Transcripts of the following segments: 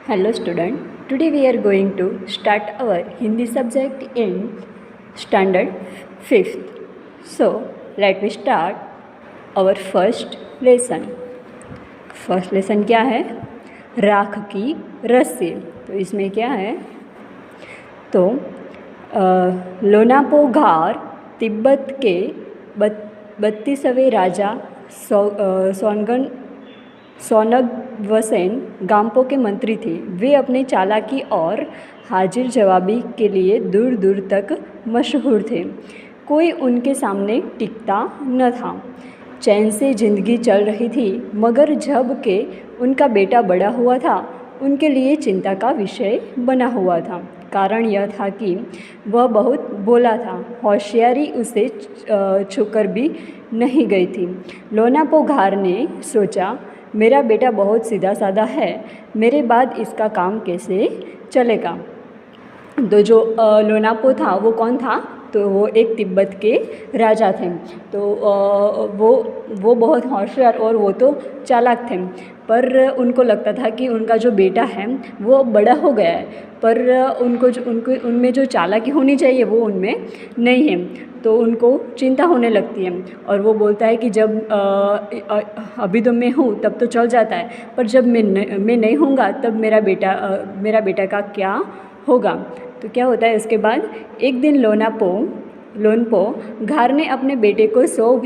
Hello student, today we are going to start our Hindi subject in standard 5th. So let me start our first lesson. First lesson क्या है? राख की रस्सी. तो इसमें क्या है? तो लोनापो घार तिब्बत के 32वें राजा सोनगवसेन गाम्पो के मंत्री थे. वे अपने चालाकी और हाजिर जवाबी के लिए दूर दूर तक मशहूर थे. कोई उनके सामने टिकता न था. चैन से जिंदगी चल रही थी, मगर जब के उनका बेटा बड़ा हुआ था, उनके लिए चिंता का विषय बना हुआ था. कारण यह था कि वह बहुत भोला था. होशियारी उसे छूकर भी नहीं गई थी. लोनापो घार ने सोचा, मेरा बेटा बहुत सीधा साधा है, मेरे बाद इसका काम कैसे चलेगा. तो जो लोनापो था वो कौन था? तो वो एक तिब्बत के राजा थे. तो वो बहुत होशियार और वो तो चालाक थे. पर उनको लगता था कि उनका जो बेटा है वो बड़ा हो गया है, पर उनमें जो चालाकी होनी चाहिए वो उनमें नहीं है. तो उनको चिंता होने लगती है और वो बोलता है कि जब अभी तो मैं हूँ तब तो चल जाता है, पर जब मैं नहीं हूँगा तब मेरा बेटा का क्या होगा. तो क्या होता है उसके बाद? एक दिन लोनपो घार ने अपने बेटे को 100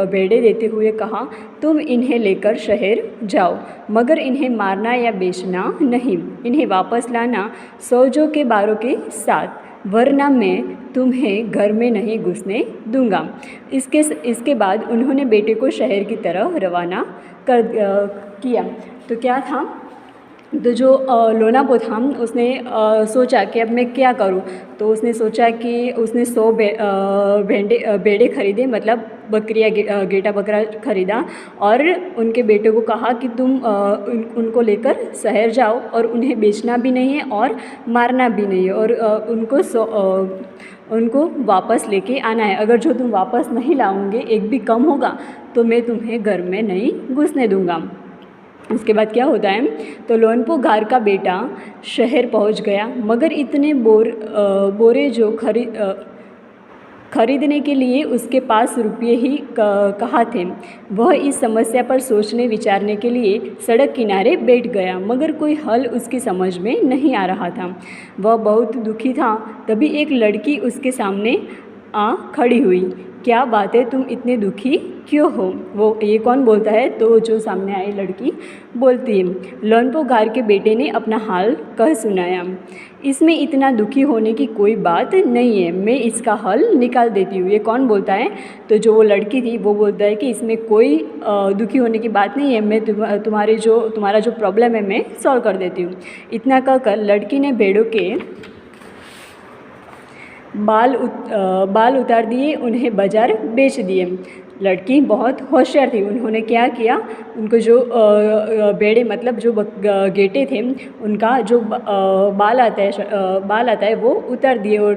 भेड़े देते हुए कहा, तुम इन्हें लेकर शहर जाओ, मगर इन्हें मारना या बेचना नहीं. इन्हें वापस लाना 100 जो के बारों के साथ, वरना मैं तुम्हें घर में नहीं घुसने दूंगा. इसके बाद उन्होंने बेटे को शहर की तरफ रवाना किया. तो क्या था? तो जो लोनापो था उसने सोचा कि अब मैं क्या करूं. तो उसने सोचा कि उसने 100 भेड़े खरीदे, मतलब बकरियाँ, गेटा बकरा खरीदा और उनके बेटे को कहा कि तुम उनको लेकर शहर जाओ और उन्हें बेचना भी नहीं है और मारना भी नहीं है, और उनको वापस लेके आना है. अगर जो तुम वापस नहीं लाओगे, एक भी कम होगा, तो मैं तुम्हें घर में नहीं घुसने दूंगा. इसके बाद क्या होता है? तो लोनपो घार का बेटा शहर पहुंच गया, मगर इतने बोरे जो खरीदने के लिए उसके पास रुपये ही कहाँ थे. वह इस समस्या पर सोचने विचारने के लिए सड़क किनारे बैठ गया, मगर कोई हल उसकी समझ में नहीं आ रहा था. वह बहुत दुखी था. तभी एक लड़की उसके सामने आ खड़ी हुई. क्या बात है, तुम इतने दुखी क्यों हो? वो ये कौन बोलता है? तो जो सामने आई लड़की बोलती है. लोनपो घार के बेटे ने अपना हाल कह सुनाया. इसमें इतना दुखी होने की कोई बात नहीं है, मैं इसका हल निकाल देती हूँ. ये कौन बोलता है? तो जो वो लड़की थी वो बोलता है कि इसमें कोई दुखी होने की बात नहीं है, मैं तुम्हारा जो प्रॉब्लम है मैं सॉल्व कर देती हूँ. इतना कहकर लड़की ने भेड़ों के बाल उतार दिए, उन्हें बाजार बेच दिए. लड़की बहुत होशियार थी. उन्होंने क्या किया? उनको जो भेड़े, मतलब जो गेटे थे, उनका जो बाल आता है वो उतार दिए और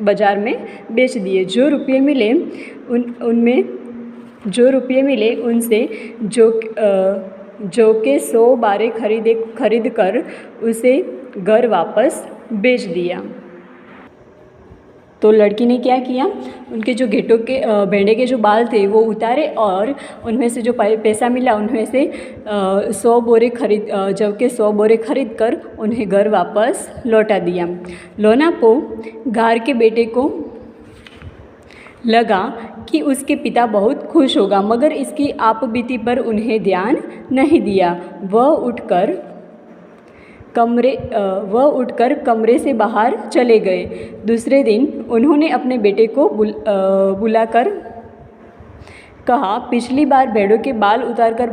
बाज़ार में बेच दिए. जो रुपये मिले उनसे जो के 100 बारे खरीद कर उसे घर वापस बेच दिया. तो लड़की ने क्या किया? उनके जो भेड़े के जो बाल थे वो उतारे और उनमें से जो पैसा मिला उनमें से 100 बोरे खरीद कर उन्हें घर वापस लौटा दिया. लोनापो घार के बेटे को लगा कि उसके पिता बहुत खुश होगा, मगर इसकी आपबीती पर उन्हें ध्यान नहीं दिया. वह उठकर कमरे से बाहर चले गए. दूसरे दिन उन्होंने अपने बेटे को बुलाकर कहा, पिछली बार भेड़ों के बाल उतारकर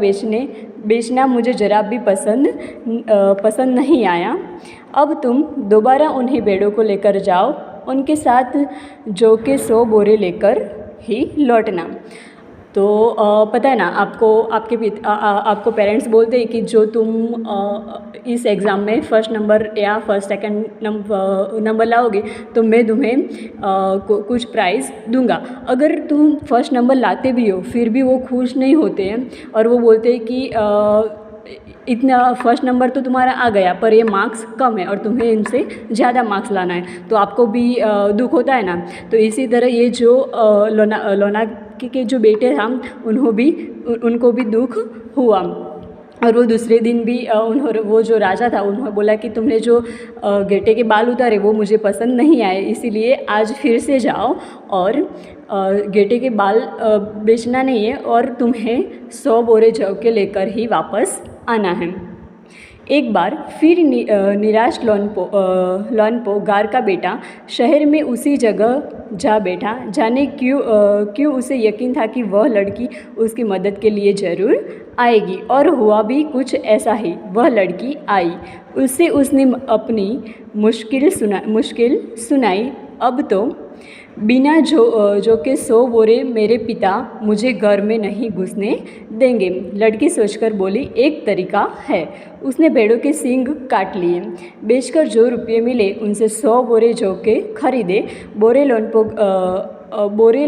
बेचना मुझे जरा भी पसंद नहीं आया. अब तुम दोबारा उन्हें भेड़ों को लेकर जाओ, उनके साथ जो के 100 बोरे लेकर ही लौटना. तो पता है ना आपको पेरेंट्स बोलते हैं कि जो तुम इस एग्ज़ाम में फर्स्ट नंबर या सेकंड नंबर लाओगे तो मैं तुम्हें कुछ प्राइज़ दूंगा. अगर तुम फर्स्ट नंबर लाते भी हो फिर भी वो खुश नहीं होते हैं और वो बोलते हैं कि इतना फर्स्ट नंबर तो तुम्हारा आ गया, पर ये मार्क्स कम है और तुम्हें इनसे ज़्यादा मार्क्स लाना है, तो आपको भी दुख होता है ना। तो इसी तरह ये जो लोनाकी के जो बेटे था उनको भी दुख हुआ। और वो दूसरे दिन भी वो जो राजा था उन्होंने बोला कि तुमने जो गेटे के बाल उतारे वो मुझे पसंद नहीं आए, इसीलिए आज फिर से जाओ और गेटे के बाल बेचना नहीं है और तुम्हें 100 बोरे जौ के लेकर ही वापस आना है। एक बार फिर निराश लोनपो गार का बेटा शहर में उसी जगह जा बैठा। जाने क्यों उसे यकीन था कि वह लड़की उसकी मदद के लिए ज़रूर आएगी, और हुआ भी कुछ ऐसा ही। वह लड़की आई, उसने अपनी मुश्किल सुनाई। अब तो बिना जो के 100 बोरे मेरे पिता मुझे घर में नहीं घुसने देंगे। लड़की सोचकर बोली, एक तरीका है। उसने भेड़ों के सींग काट लिए, बेचकर जो रुपये मिले उनसे 100 बोरे जौ के खरीदे। बोरे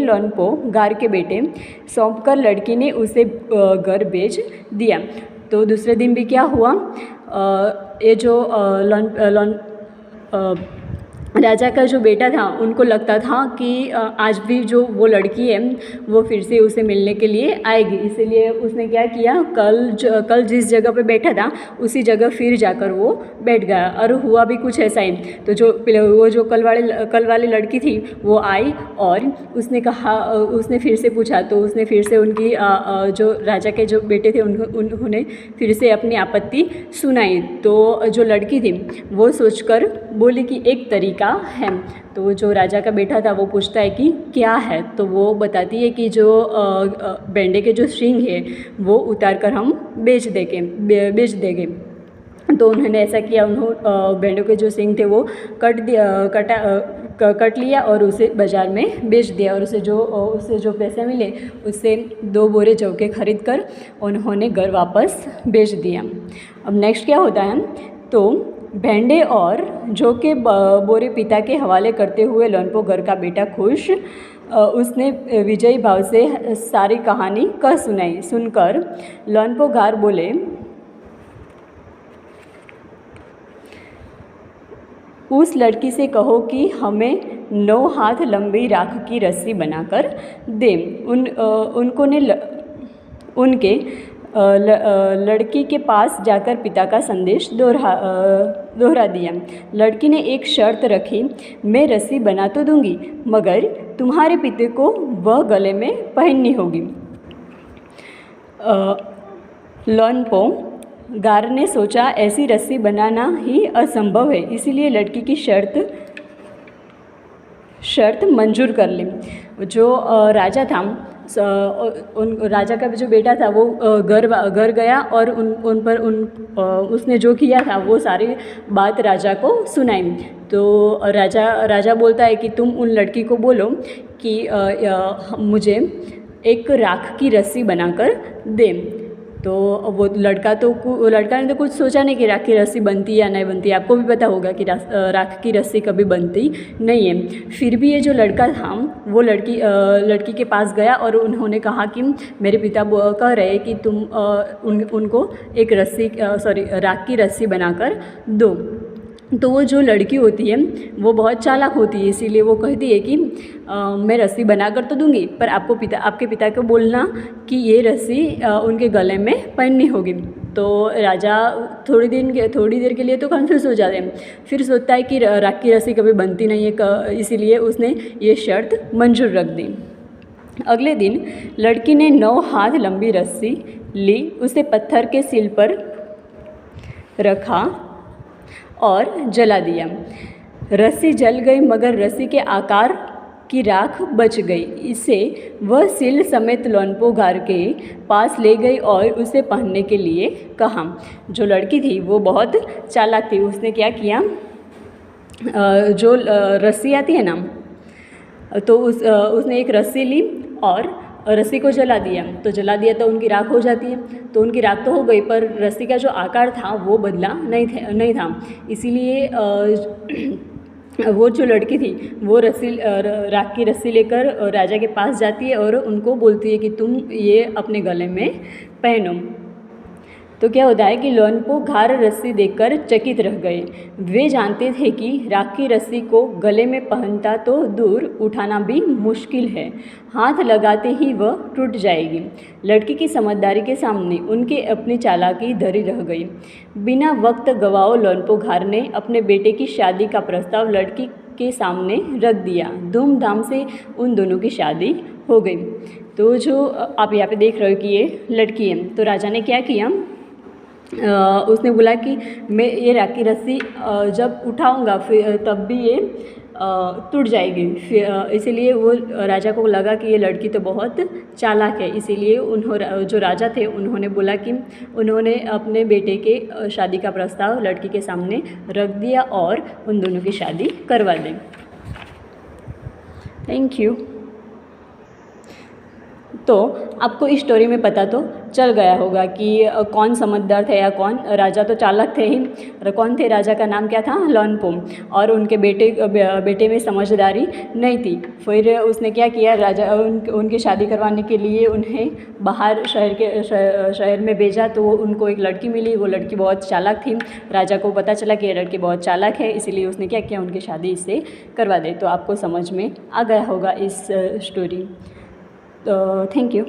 लोनपो गार के बेटे सौंपकर लड़की ने उसे घर भेज दिया। तो दूसरे दिन भी क्या हुआ, ये जो राजा का जो बेटा था उनको लगता था कि आज भी जो वो लड़की है वो फिर से उसे मिलने के लिए आएगी, इसलिए उसने क्या किया, कल जिस जगह पे बैठा था उसी जगह फिर जाकर वो बैठ गया। और हुआ भी कुछ ऐसा ही। तो वो जो कल वाली लड़की थी वो आई और उसने फिर से पूछा, तो उसने फिर से उनकी जो राजा के जो बेटे थे उन्होंने फिर से अपनी आपत्ति सुनाई। तो जो लड़की थी वो सोचकर बोली कि एक तरीका है। तो जो राजा का बेटा था वो पूछता है कि क्या है, तो वो बताती है कि जो बेंडे के जो सींग है वो उतार कर हम बेच देंगे। तो उन्होंने ऐसा किया, बेंडों के जो सींग थे वो कट लिया और उसे बाज़ार में बेच दिया, और उससे जो पैसे मिले उससे 2 बोरे जौ के खरीद कर उन्होंने घर वापस बेच दिया। अब नेक्स्ट क्या होता है, तो भेंडे और जौ के बोरे पिता के हवाले करते हुए लोनपो घर का बेटा खुश। उसने विजयी भाव से सारी कहानी कह सुनाई। सुनकर लोनपो गार बोले, उस लड़की से कहो कि हमें 9 हाथ लंबी राख की रस्सी बनाकर दे। उनके लड़की के पास जाकर पिता का संदेश दोहरा दिया। लड़की ने एक शर्त रखी, मैं रस्सी बना तो दूंगी मगर तुम्हारे पिता को वह गले में पहननी होगी। लोनपो गार ने सोचा ऐसी रस्सी बनाना ही असंभव है, इसीलिए लड़की की शर्त मंजूर कर ली। जो राजा था, राजा का जो बेटा था वो घर गया और उसने जो किया था वो सारी बात राजा को सुनाई। तो राजा बोलता है कि तुम उन लड़की को बोलो कि मुझे एक राख की रस्सी बनाकर दे। तो वो लड़का ने तो कुछ सोचा नहीं कि राख की रस्सी बनती या नहीं बनती। आपको भी पता होगा कि राख की रस्सी कभी बनती नहीं है। फिर भी ये जो लड़का था वो लड़की के पास गया और उन्होंने कहा कि मेरे पिता कह रहे कि तुम उनको एक राख की रस्सी बनाकर दो। तो वो जो लड़की होती है वो बहुत चालाक होती है, इसीलिए वो कहती है कि मैं रस्सी बनाकर तो दूंगी, पर आपके पिता को बोलना कि ये रस्सी उनके गले में पहननी होगी। तो राजा थोड़ी देर के लिए तो कंफ्यूज हो जाते हैं, फिर सोचता है कि राख की रस्सी कभी बनती नहीं है, इसीलिए उसने ये शर्त मंजूर रख दी। अगले दिन लड़की ने 9 हाथ लंबी रस्सी ली, उसे पत्थर के सिल पर रखा और जला दिया। रस्सी जल गई मगर रस्सी के आकार की राख बच गई। इसे वह सिल समेत लोनपो गार के पास ले गई और उसे पहनने के लिए कहा। जो लड़की थी वो बहुत चालाक थी। उसने क्या किया, जो रस्सी आती है ना, तो उसने एक रस्सी ली और रस्सी को जला दिया तो उनकी राख हो जाती है। तो उनकी राख तो हो गई, पर रस्सी का जो आकार था वो बदला नहीं था। इसीलिए वो जो लड़की थी वो राख की रस्सी लेकर राजा के पास जाती है और उनको बोलती है कि तुम ये अपने गले में पहनो। तो क्या होता है कि लोनपो घार रस्सी देखकर चकित रह गए। वे जानते थे कि राख की रस्सी को गले में पहनता तो दूर उठाना भी मुश्किल है, हाथ लगाते ही वह टूट जाएगी। लड़की की समझदारी के सामने उनके अपनी चालाकी धरी रह गई। बिना वक्त गवाओ लोनपो घार ने अपने बेटे की शादी का प्रस्ताव लड़की के सामने रख दिया। धूमधाम से उन दोनों की शादी हो गई। तो जो आप यहाँ पे देख रहे हो कि ये लड़की है, तो राजा ने क्या किया, उसने बोला कि मैं ये राख की रस्सी जब उठाऊंगा फिर तब भी ये टूट जाएगी। फिर इसीलिए वो राजा को लगा कि ये लड़की तो बहुत चालाक है, इसीलिए जो राजा थे उन्होंने बोला कि उन्होंने अपने बेटे के शादी का प्रस्ताव लड़की के सामने रख दिया और उन दोनों की शादी करवा दी। Thank you. तो आपको इस स्टोरी में पता तो चल गया होगा कि कौन समझदार थे या कौन, राजा तो चालाक थे ही, और कौन थे, राजा का नाम क्या था, लोनपो, और उनके बेटे में समझदारी नहीं थी। फिर उसने क्या किया, राजा उनकी शादी करवाने के लिए उन्हें बाहर शहर में भेजा। तो उनको एक लड़की मिली, वो लड़की बहुत चालाक थी। राजा को पता चला कि ये लड़की बहुत चालाक है, इसीलिए उसने क्या किया, उनकी शादी इससे करवा दे। तो आपको समझ में आ गया होगा इस स्टोरी। तो थैंक यू।